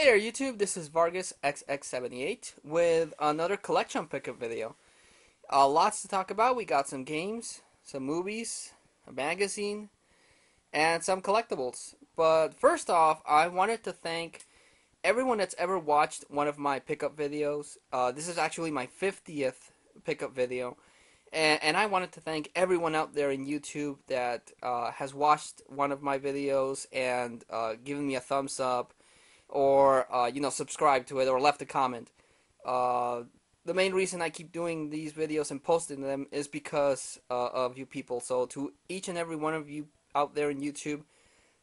Hey there YouTube, this is Vargas XX78 with another collection pickup video. Lots to talk about. We got some games, some movies, a magazine, and some collectibles. But first off, I wanted to thank everyone that's ever watched one of my pickup videos. This is actually my 50th pickup video. And I wanted to thank everyone out there in YouTube that has watched one of my videos and given me a thumbs up, or subscribe to it, or left a comment. The main reason I keep doing these videos and posting them is because of you people. So to each and every one of you out there in YouTube,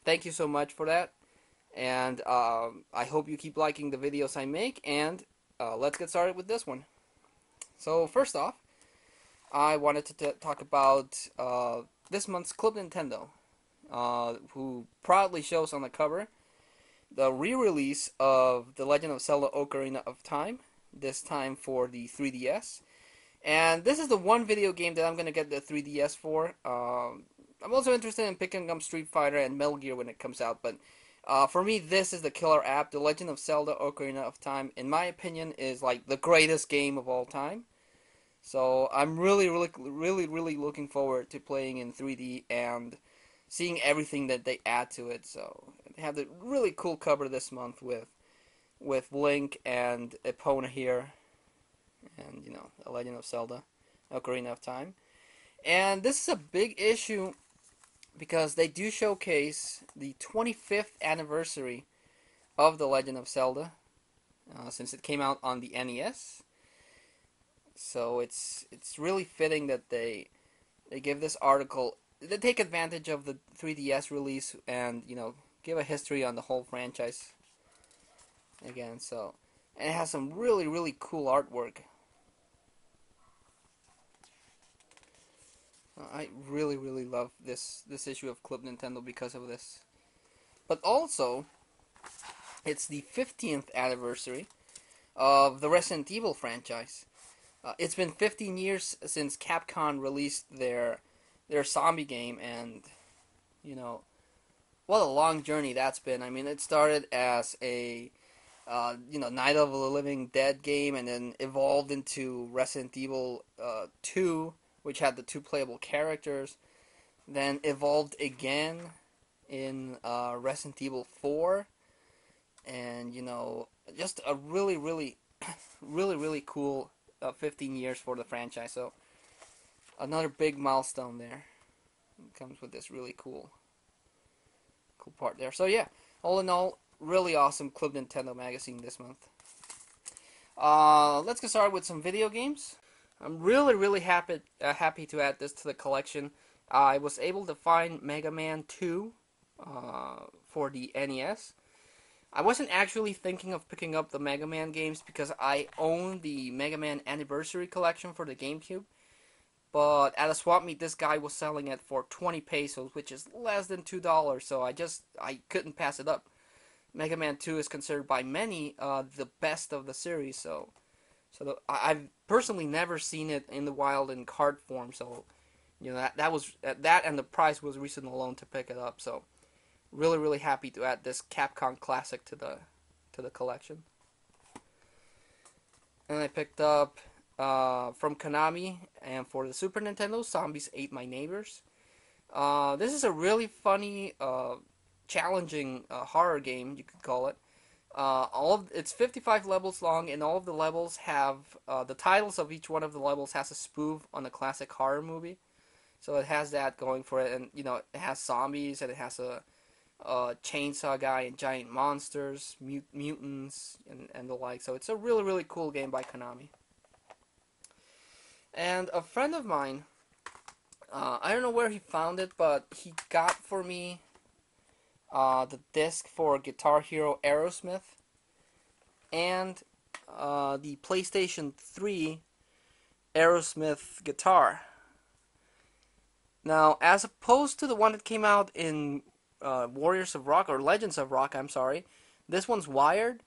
thank you so much for that. And I hope you keep liking the videos I make. And let's get started with this one. So first off, I wanted to talk about this month's Club Nintendo, who proudly shows on the cover the re-release of The Legend of Zelda Ocarina of Time, this time for the 3DS. And this is the one video game that I'm going to get the 3DS for. I'm also interested in picking up Street Fighter and Metal Gear when it comes out, but for me, this is the killer app. The Legend of Zelda Ocarina of Time, in my opinion, is like the greatest game of all time. So I'm really looking forward to playing in 3D and seeing everything that they add to it. So they have the really cool cover this month with Link and Epona here, and The Legend of Zelda Ocarina of Time. And this is a big issue because they do showcase the 25th anniversary of The Legend of Zelda, since it came out on the NES. So it's really fitting that they give this article. They take advantage of the 3DS release and give a history on the whole franchise again. So, and it has some really cool artwork. I really love this issue of Club Nintendo because of this. But also, it's the 50th anniversary of the Resident Evil franchise. It's been 15 years since Capcom released their zombie game, and what a long journey that's been. I mean, it started as a Night of the Living Dead game, and then evolved into Resident Evil 2, which had the 2 playable characters. Then evolved again in Resident Evil 4, and just a really cool 15 years for the franchise. So another big milestone there. It comes with this really cool part there. So yeah, all in all, really awesome Club Nintendo magazine this month. Let's get started with some video games. I'm really happy to add this to the collection. I was able to find Mega Man 2 for the NES. I wasn't actually thinking of picking up the Mega Man games because I own the Mega Man Anniversary Collection for the GameCube. But at a swap meet, this guy was selling it for 20 pesos, which is less than $2, so I couldn't pass it up. Mega Man 2 is considered by many the best of the series, so I've personally never seen it in the wild in card form, so that and the price was reason alone to pick it up. So really happy to add this Capcom classic to the collection. And I picked up from Konami and for the Super Nintendo, Zombies Ate My Neighbors. This is a really funny, challenging horror game, you could call it. It's 55 levels long, and all of the levels have the titles of each one of the levels has a spoof on a classic horror movie. So it has that going for it, and it has zombies, and it has a chainsaw guy and giant monsters, mutants, and the like. So it's a really cool game by Konami. And a friend of mine, I don't know where he found it, but he got for me the disc for Guitar Hero Aerosmith and the PlayStation 3 Aerosmith guitar. Now, as opposed to the one that came out in Warriors of Rock, or Legends of Rock, I'm sorry, this one's wired,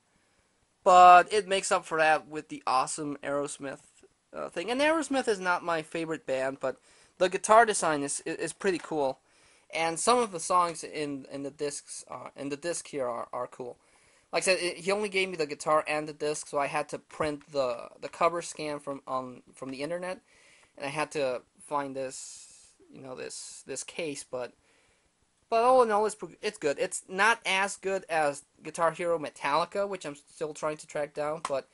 but it makes up for that with the awesome Aerosmith thing. And Aerosmith is not my favorite band, but the guitar design is pretty cool, and some of the songs in the disc here are cool. like I said, he only gave me the guitar and the disc, so I had to print the cover scan from the internet, and I had to find this, this case. But all in all, it's good. It's not as good as Guitar Hero Metallica, which I'm still trying to track down, but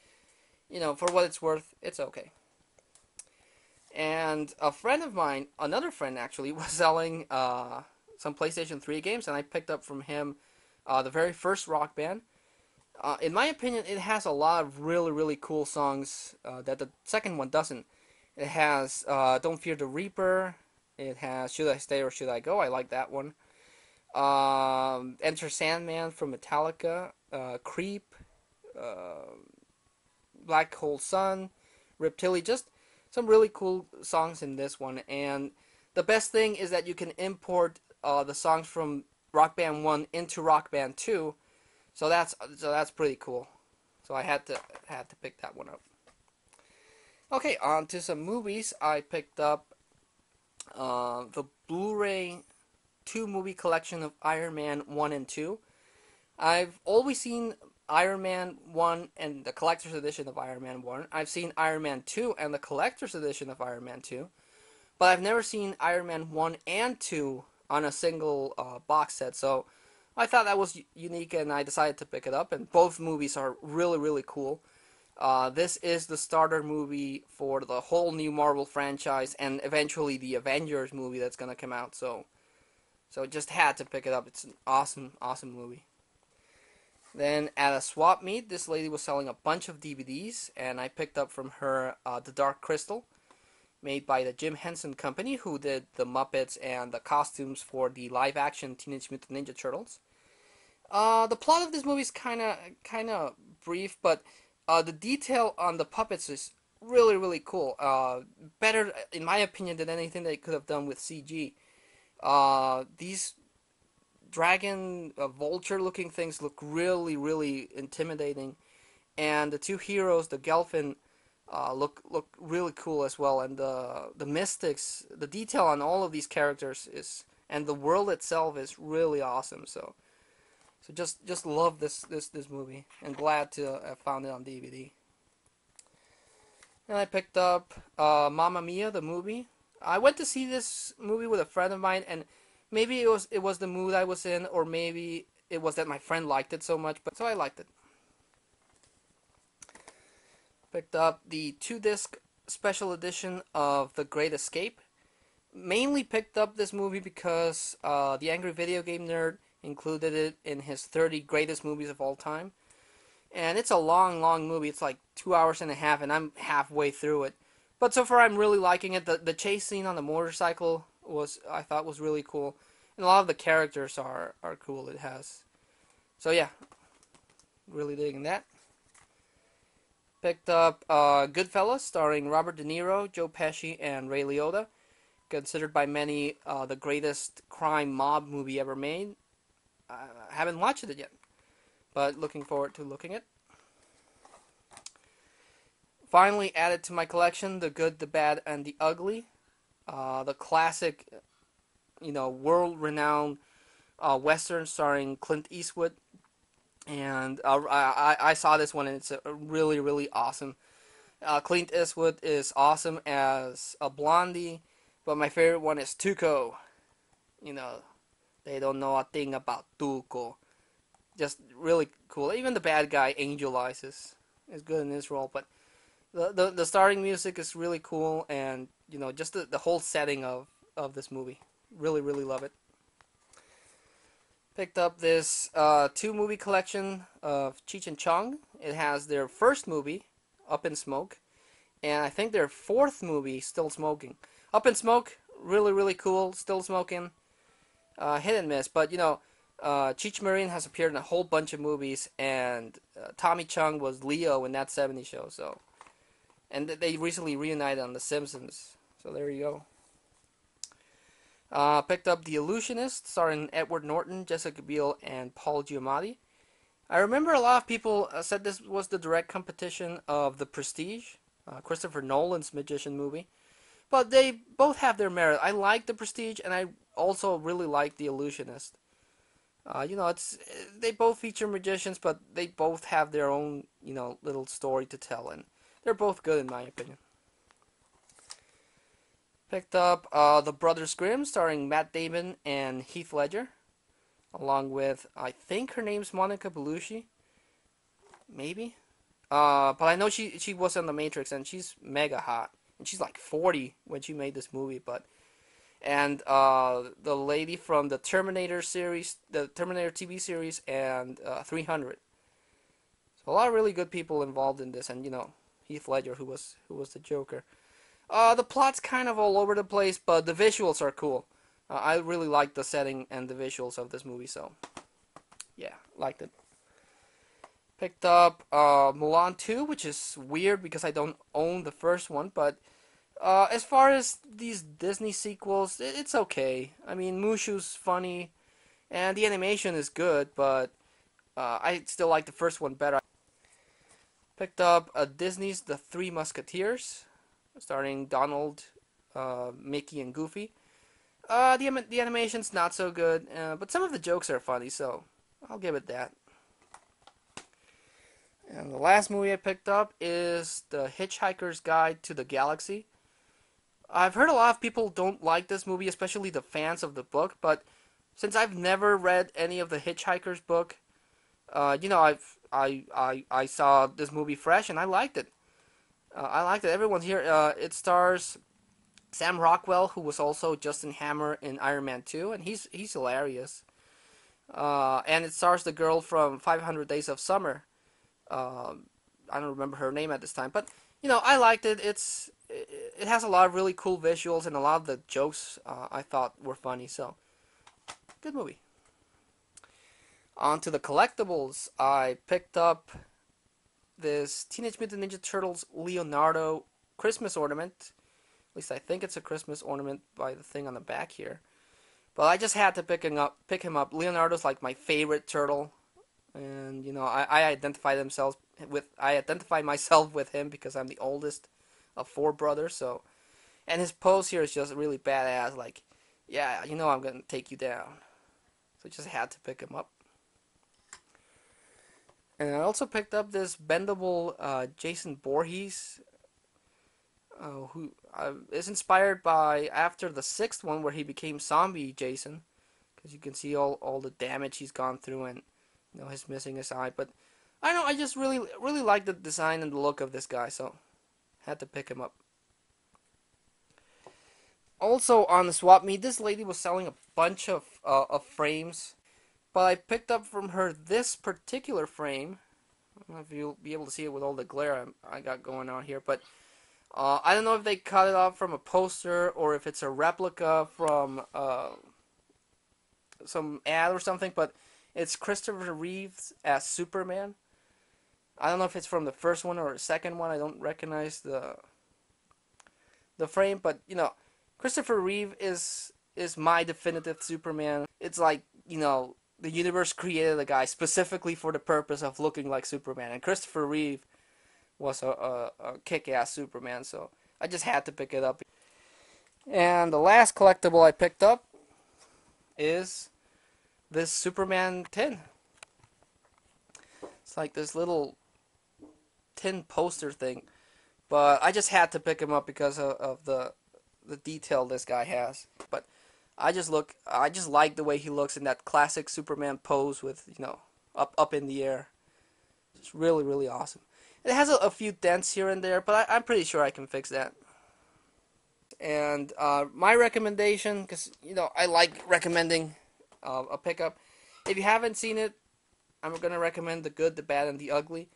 for what it's worth, it's okay. And a friend of mine, another friend actually, was selling some PlayStation 3 games, and I picked up from him the very first Rock Band. In my opinion, it has a lot of really, really cool songs that the second one doesn't. It has Don't Fear the Reaper. It has Should I Stay or Should I Go? I like that one. Enter Sandman from Metallica. Creep. Uh, Black Hole Sun. Reptili. Just some really cool songs in this one. And the best thing is that you can import the songs from Rock Band 1 into Rock Band 2. So that's pretty cool. So I had to pick that one up. Okay, on to some movies. I picked up the Blu-ray 2-movie collection of Iron Man 1 and 2. I've always seen Iron Man 1 and the collector's edition of Iron Man 1. I've seen Iron Man 2 and the collector's edition of Iron Man 2. But I've never seen Iron Man 1 and 2 on a single box set. So I thought that was unique, and I decided to pick it up. And both movies are really, really cool. This is the starter movie for the whole new Marvel franchise, and eventually the Avengers movie that's gonna come out. So just had to pick it up. It's an awesome, awesome movie. Then at a swap meet, this lady was selling a bunch of DVDs, and I picked up from her The Dark Crystal, made by the Jim Henson Company, who did the Muppets and the costumes for the live-action Teenage Mutant Ninja Turtles. The plot of this movie is kind of brief, but the detail on the puppets is really, really cool. Better, in my opinion, than anything they could have done with CG. These dragon, vulture-looking things look really, really intimidating, and the two heroes, the Gelfin, look really cool as well. And the mystics, the detail on all of these characters and the world itself is really awesome. So just love this movie, and glad to have found it on DVD. And I picked up Mamma Mia, the movie. I went to see this movie with a friend of mine, and maybe it was the mood I was in, or maybe it was that my friend liked it so much, but so I liked it. Picked up the 2-disc special edition of The Great Escape. Mainly picked up this movie because the Angry Video Game Nerd included it in his 30 greatest movies of all time. And it's a long, long movie. It's like 2 hours and a half, and I'm halfway through it. But so far, I'm really liking it. The chase scene on the motorcycle I thought was really cool. And a lot of the characters are cool it has. So yeah, really digging that. Picked up Goodfellas, starring Robert De Niro, Joe Pesci, and Ray Liotta. Considered by many the greatest crime mob movie ever made. I haven't watched it yet, but looking forward to looking at. Finally added to my collection, The Good, the Bad, and the Ugly. The classic, world-renowned Western starring Clint Eastwood. And I saw this one, and it's really, really awesome. Clint Eastwood is awesome as a Blondie, but my favorite one is Tuco. They don't know a thing about Tuco. Just really cool. Even the bad guy, Angel Eyes, is good in this role. But the starting music is really cool, and just the whole setting of this movie. Really, really love it. Picked up this 2-movie collection of Cheech and Chong. It has their first movie, Up in Smoke, and I think their 4th movie, Still Smoking. Up in Smoke, really, really cool. Still Smoking, hit and miss. But Cheech Marin has appeared in a whole bunch of movies, and Tommy Chung was Leo in That 70s Show. So, and they recently reunited on The Simpsons. So there you go. Picked up The Illusionist, starring Edward Norton, Jessica Biel, and Paul Giamatti. I remember a lot of people said this was the direct competition of The Prestige, Christopher Nolan's magician movie. But they both have their merit. I like The Prestige, and I also really like The Illusionist. It's they both feature magicians, but they both have their own, little story to tell, and they're both good in my opinion. Picked up The Brothers Grimm, starring Matt Damon and Heath Ledger, along with, I think her name's Monica Bellucci, maybe. But I know she was on The Matrix, and she's mega hot, and she's like 40 when she made this movie. But and the lady from the Terminator series, the Terminator TV series, and 300. So a lot of really good people involved in this, and Heath Ledger, who was the Joker. The plot's kind of all over the place, but the visuals are cool. I really like the setting and the visuals of this movie, so yeah, liked it. Picked up Mulan 2, which is weird because I don't own the first one, but as far as these Disney sequels, it's okay. I mean, Mushu's funny, and the animation is good, but I still like the first one better. Picked up Disney's The Three Musketeers, starring Donald, Mickey, and Goofy. The animation's not so good, but some of the jokes are funny, so I'll give it that. And the last movie I picked up is The Hitchhiker's Guide to the Galaxy. I've heard a lot of people don't like this movie, especially the fans of the book, but since I've never read any of the Hitchhiker's book, I saw this movie fresh and I liked it. I liked it. Everyone's here. It stars Sam Rockwell, who was also Justin Hammer in Iron Man 2, and he's hilarious. And it stars the girl from 500 Days of Summer. I don't remember her name at this time, but I liked it. It has a lot of really cool visuals, and a lot of the jokes I thought were funny. So good movie. On to the collectibles. I picked up this Teenage Mutant Ninja Turtles Leonardo Christmas ornament. At least I think it's a Christmas ornament by the thing on the back here. But I just had to pick him up. Leonardo's like my favorite turtle, and I identify myself with him because I'm the oldest of four brothers. So, and his pose here is just really badass. Like, yeah, I'm gonna take you down. So I just had to pick him up. And I also picked up this bendable Jason Voorhees, who is inspired by after the sixth one where he became zombie Jason, because you can see all the damage he's gone through, and he's missing his eye. But I don't know, I just really like the design and the look of this guy, so had to pick him up. Also on the swap meet, this lady was selling a bunch of frames, but I picked up from her this particular frame. I don't know if you'll be able to see it with all the glare I got going on here, but I don't know if they cut it off from a poster or if it's a replica from some ad or something, but it's Christopher Reeves as Superman. I don't know if it's from the first one or the second one. I don't recognize the frame, but Christopher Reeve is my definitive Superman. It's like, the universe created a guy specifically for the purpose of looking like Superman, and Christopher Reeve was a kick-ass Superman, so I just had to pick it up. And the last collectible I picked up is this Superman tin. It's like this little tin poster thing, but I just had to pick him up because of the detail this guy has. But I just like the way he looks in that classic Superman pose with up in the air. It's really awesome. It has a few dents here and there, but I'm pretty sure I can fix that. And my recommendation, because I like recommending a pickup. If you haven't seen it, I'm gonna recommend The Good, the Bad, and the Ugly.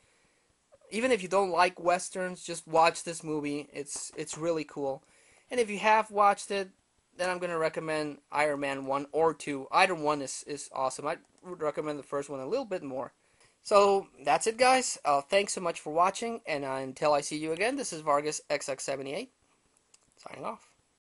Even if you don't like westerns, just watch this movie. It's really cool. And if you have watched it, then I'm gonna recommend Iron Man 1 or 2. Either one is awesome. I would recommend the first one a little bit more. So that's it, guys. Thanks so much for watching, and until I see you again, this is Vargas XX78 signing off.